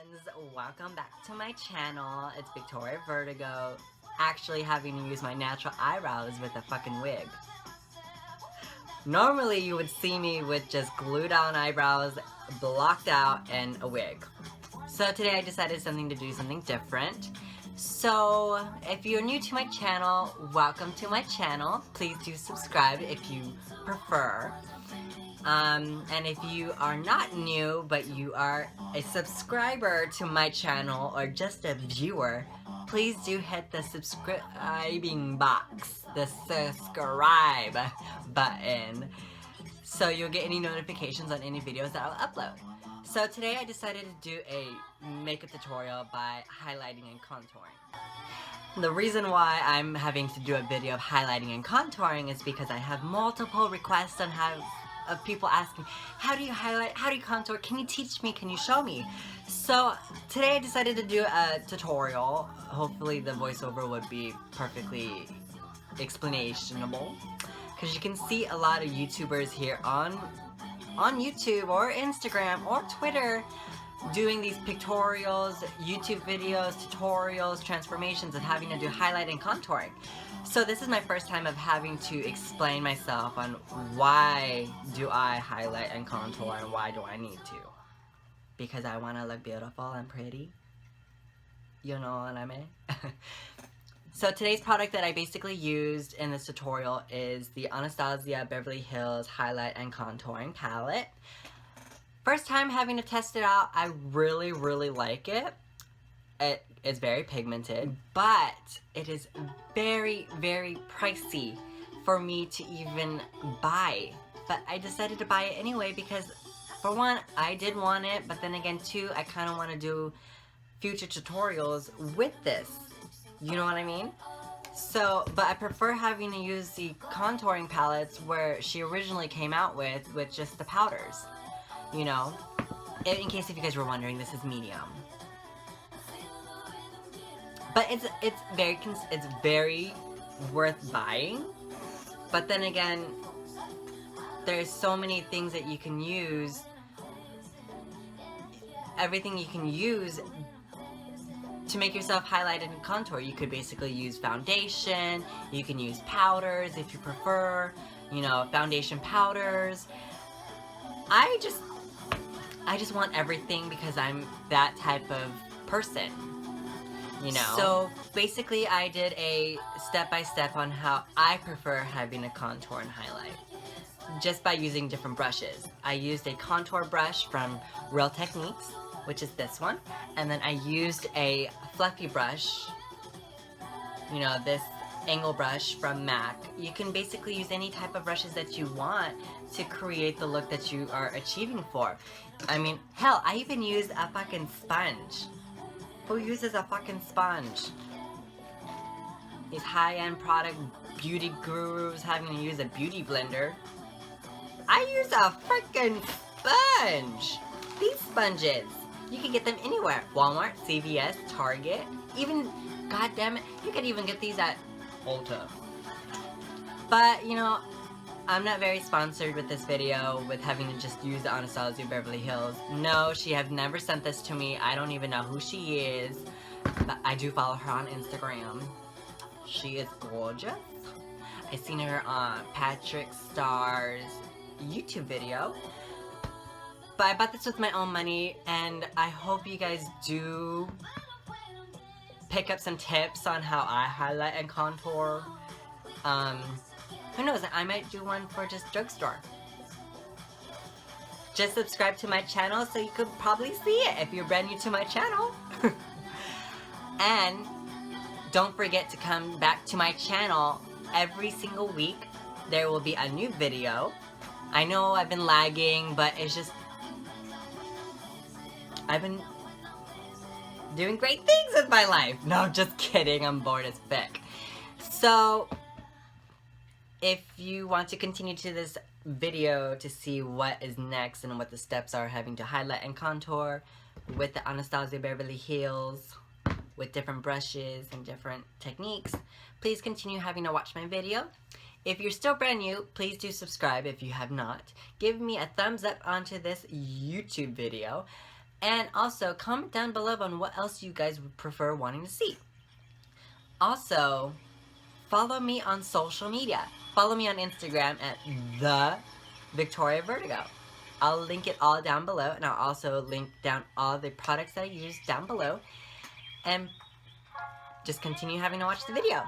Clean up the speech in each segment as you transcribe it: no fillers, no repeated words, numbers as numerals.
friends, welcome back to my channel. It's Victoria Vertigo, actually having to use my natural eyebrows with a fucking wig. Normally you would see me with just glued down eyebrows, blocked out, and a wig. So today I decided to do something different. So if you're new to my channel, welcome to my channel. Please do subscribe if you prefer. And if you are not new, but you are a subscriber to my channel or just a viewer, please do hit the subscribing box, the subscribe button, so you'll get any notifications on any videos that I'll upload. So today I decided to do a makeup tutorial by highlighting and contouring. The reason why I'm having to do a video of highlighting and contouring is because I have multiple requests on of people asking, how do you highlight, how do you contour, can you teach me, can you show me? So today I decided to do a tutorial. Hopefully the voiceover would be perfectly explainable, because you can see a lot of YouTubers here on YouTube or Instagram or Twitter doing these pictorials, YouTube videos, tutorials, transformations of having to do highlight and contouring. So this is my first time of having to explain myself on why do I highlight and contour and why do I need to. Because I want to look beautiful and pretty. You know what I mean? So today's product that I basically used in this tutorial is the Anastasia Beverly Hills Highlight and Contouring Palette. First time having to test it out, I really like it. It is very pigmented, but it is very pricey for me to even buy. But I decided to buy it anyway because, for one, I did want it, but then again, two, I kind of want to do future tutorials with this. You know what I mean? So, but I prefer having to use the contouring palettes where she originally came out with just the powders. You know, in case if you guys were wondering, this is medium. But it's very worth buying. But then again, there's so many things that you can use. Everything you can use to make yourself highlight and contour. You could basically use foundation. You can use powders if you prefer. You know, foundation powders. I just want everything because I'm that type of person. You know? So basically I did a step-by-step on how I prefer having a contour and highlight. Just by using different brushes. I used a contour brush from Real Techniques, which is this one. And then I used a fluffy brush. You know, this angle brush from MAC. You can basically use any type of brushes that you want to create the look that you are achieving for. I mean, hell, I even used a fucking sponge. Who uses a fucking sponge? These high-end product beauty gurus having to use a beauty blender. I use a freaking sponge. These sponges, you can get them anywhere. Walmart, CVS, Target, even, goddammit, you could even get these at Ulta. But, you know, I'm not very sponsored with this video with having to just use the Anastasia Beverly Hills. No, she have never sent this to me. I don't even know who she is. But I do follow her on Instagram. She is gorgeous. I seen her on Patrick Starr's YouTube video. But I bought this with my own money, and I hope you guys do pick up some tips on how I highlight and contour. Who knows, I might do one for just drugstore. Just subscribe to my channel so you could probably see it if you're brand new to my channel. And don't forget to come back to my channel every single week. There will be a new video. I know I've been lagging, but it's just, I've been doing great things with my life. No, just kidding, I'm bored as fuck. So if you want to continue to this video to see what is next and what the steps are having to highlight and contour with the Anastasia Beverly Hills, with different brushes and different techniques, please continue having to watch my video. If you're still brand new, please do subscribe if you have not. Give me a thumbs up onto this YouTube video. And also, comment down below on what else you guys would prefer wanting to see. Also, follow me on social media. Follow me on Instagram at the Victoria Vertigo. I'll link it all down below, and I'll also link down all the products that I use down below. And just continue having to watch the video.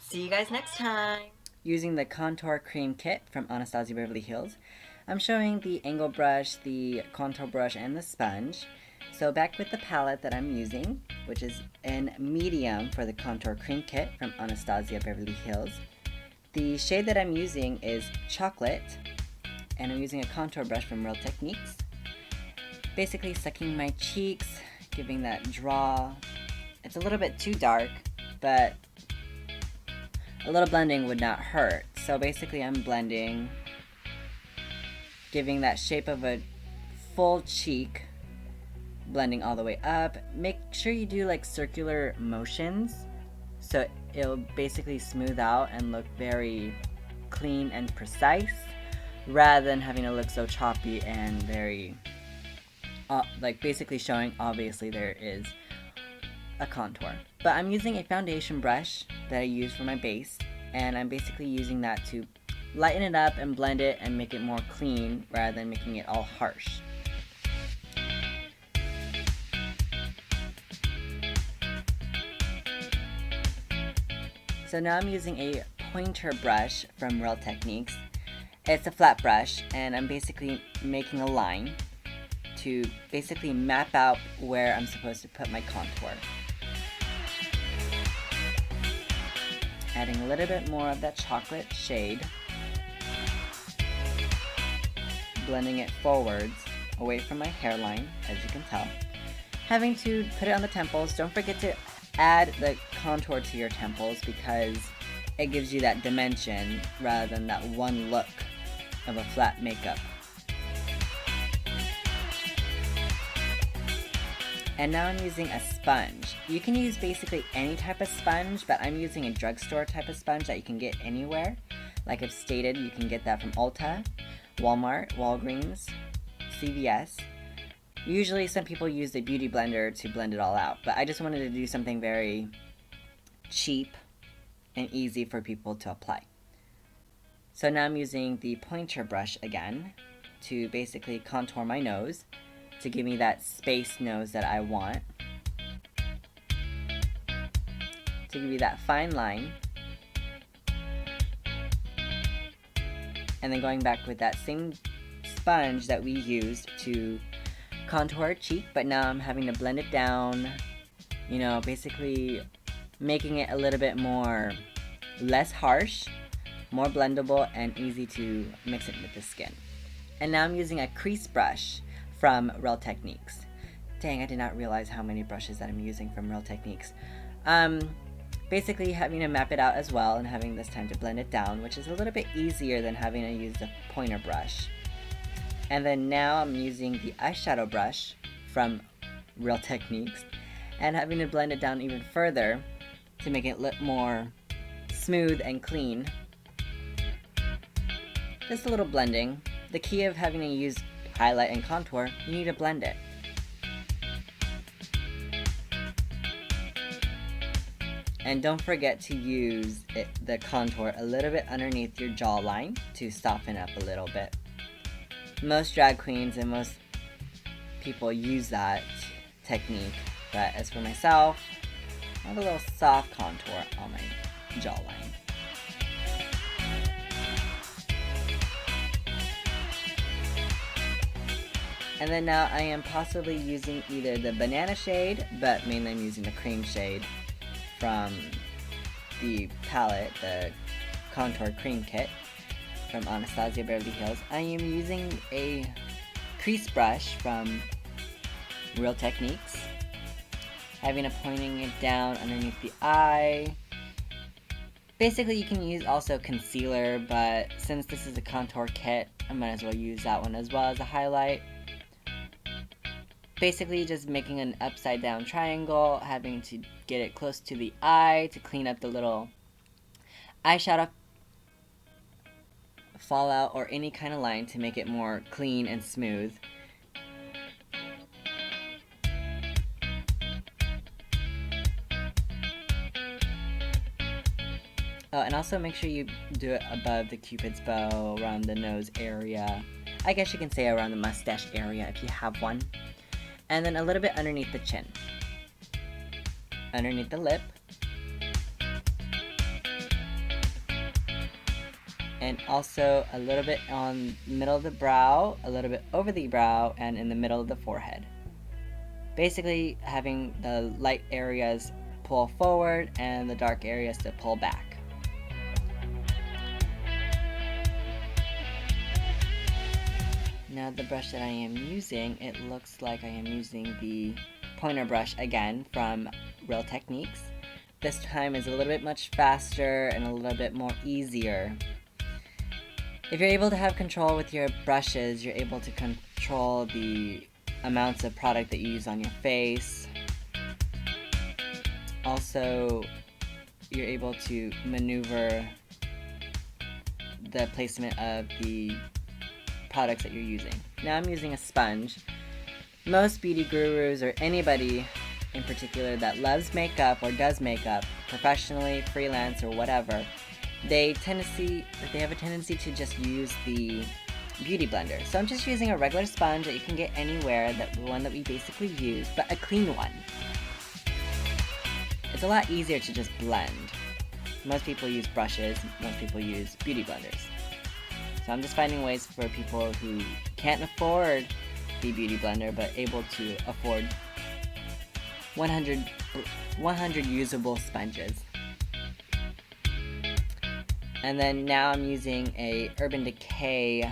See you guys next time. Using the contour cream kit from Anastasia Beverly Hills, I'm showing the angle brush, the contour brush, and the sponge. So back with the palette that I'm using, which is in medium for the contour cream kit from Anastasia Beverly Hills. The shade that I'm using is chocolate, and I'm using a contour brush from Real Techniques. Basically sucking my cheeks, giving that draw. It's a little bit too dark, but a little blending would not hurt. So basically I'm blending, giving that shape of a full cheek, blending all the way up. Make sure you do like circular motions so it'll basically smooth out and look very clean and precise, rather than having to look so choppy and very like basically showing obviously there is a contour. But I'm using a foundation brush that I use for my base, and I'm basically using that to lighten it up and blend it and make it more clean rather than making it all harsh. So now I'm using a pointer brush from Real Techniques. It's a flat brush, and I'm basically making a line to basically map out where I'm supposed to put my contour. Adding a little bit more of that chocolate shade. Blending it forwards, away from my hairline, as you can tell. Having to put it on the temples. Don't forget to add the contour to your temples because it gives you that dimension rather than that one look of a flat makeup. And now I'm using a sponge. You can use basically any type of sponge, but I'm using a drugstore type of sponge that you can get anywhere. Like I've stated, you can get that from Ulta, Walmart, Walgreens, CVS. Usually some people use the beauty blender to blend it all out, but I just wanted to do something very cheap and easy for people to apply. So now I'm using the pointer brush again to basically contour my nose to give me that space nose that I want. To give you that fine line. And then going back with that same sponge that we used to contour our cheek, but now I'm having to blend it down, you know, basically making it a little bit more, less harsh, more blendable, and easy to mix it with the skin. And now I'm using a crease brush from Real Techniques. Dang, I did not realize how many brushes that I'm using from Real Techniques. Basically having to map it out as well and having this time to blend it down, which is a little bit easier than having to use the pointer brush. And then now I'm using the eyeshadow brush from Real Techniques and having to blend it down even further to make it look more smooth and clean. Just a little blending. The key of having to use highlight and contour, you need to blend it. And don't forget to use the contour a little bit underneath your jawline to soften up a little bit. Most drag queens and most people use that technique, but as for myself, I have a little soft contour on my jawline. And then now I am possibly using either the banana shade, but mainly I'm using the cream shade from the palette, the contour cream kit from Anastasia Beverly Hills. I am using a crease brush from Real Techniques, having a pointing it down underneath the eye. Basically you can use also concealer, but since this is a contour kit, I might as well use that one as well as a highlight. Basically just making an upside down triangle, having to get it close to the eye to clean up the little eyeshadow fallout or any kind of line to make it more clean and smooth. Oh, and also make sure you do it above the cupid's bow, around the nose area. I guess you can say around the mustache area if you have one. And then a little bit underneath the chin. Underneath the lip. And also a little bit on the middle of the brow, a little bit over the brow, and in the middle of the forehead. Basically having the light areas pull forward and the dark areas to pull back. Now the brush that I am using, it looks like I am using the pointer brush again from Real Techniques. This time is a little bit much faster and a little bit more easier. If you're able to have control with your brushes, you're able to control the amounts of product that you use on your face. Also, you're able to maneuver the placement of the products that you're using. Now I'm using a sponge. Most beauty gurus or anybody in particular that loves makeup or does makeup professionally, freelance, or whatever, they have a tendency to just use the beauty blender. So I'm just using a regular sponge that you can get anywhere, the one that we basically use, but a clean one. It's a lot easier to just blend. Most people use brushes, most people use beauty blenders. So I'm just finding ways for people who can't afford the beauty blender but able to afford 100 usable sponges. And then now I'm using a Urban Decay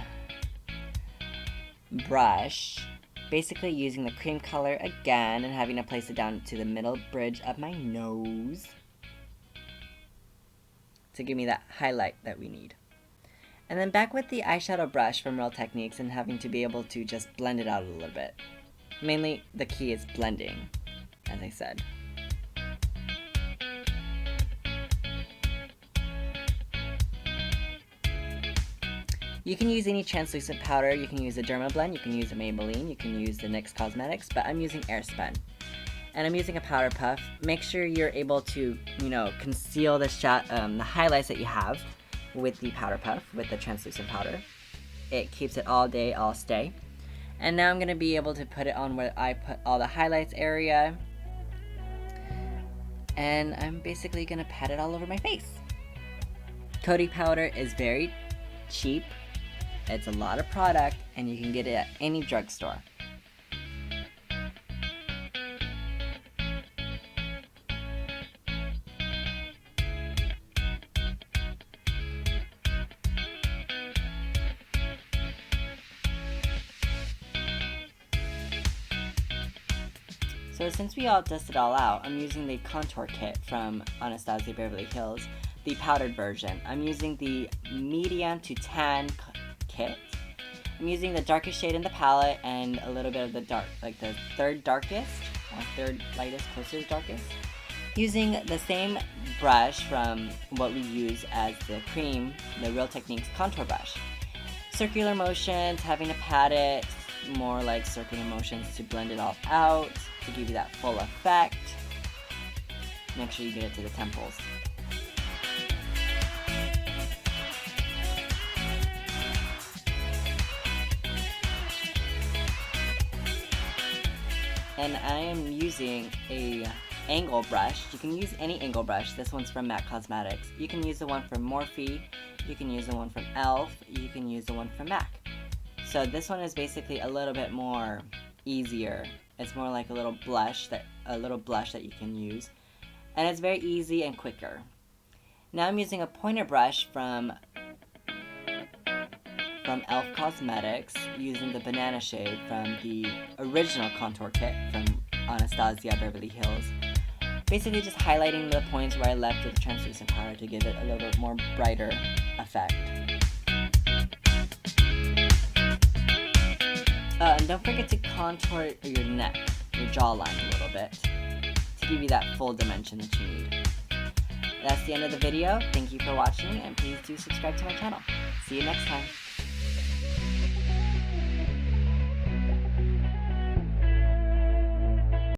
brush, basically using the cream color again and having to place it down to the middle bridge of my nose to give me that highlight that we need. And then back with the eyeshadow brush from Real Techniques and having to be able to just blend it out a little bit. Mainly the key is blending, as I said. You can use any translucent powder. You can use a Dermablend, you can use a Maybelline, you can use the NYX Cosmetics, but I'm using Airspun. And I'm using a powder puff. Make sure you're able to, conceal the highlights that you have with the powder puff, with the translucent powder. It keeps it all day, all stay. And now I'm going to be able to put it on where I put all the highlights area. And I'm basically going to pat it all over my face. Coty powder is very cheap. It's a lot of product and you can get it at any drugstore. So since we all dusted all out, I'm using the contour kit from Anastasia Beverly Hills, the powdered version. I'm using the medium to tan kit. I'm using the darkest shade in the palette and a little bit of the dark, like the third darkest, or third lightest, closer to darkest. Using the same brush from what we use as the cream, the Real Techniques contour brush. Circular motions, having to pat it, more like circular motions to blend it all out, to give you that full effect. Make sure you get it to the temples. And I am using a angle brush. You can use any angle brush. This one's from NYX Cosmetics. You can use the one from Morphe. You can use the one from e.l.f. You can use the one from MAC. So this one is basically a little bit more easier. It's more like a little blush that you can use. And it's very easy and quicker. Now I'm using a pointer brush from e.l.f. Cosmetics, using the banana shade from the original contour kit from Anastasia Beverly Hills. Basically just highlighting the points where I left with the translucent powder to give it a little bit more brighter effect. And don't forget to contour your neck, your jawline a little bit, to give you that full dimension that you need. That's the end of the video. Thank you for watching, and please do subscribe to my channel. See you next time.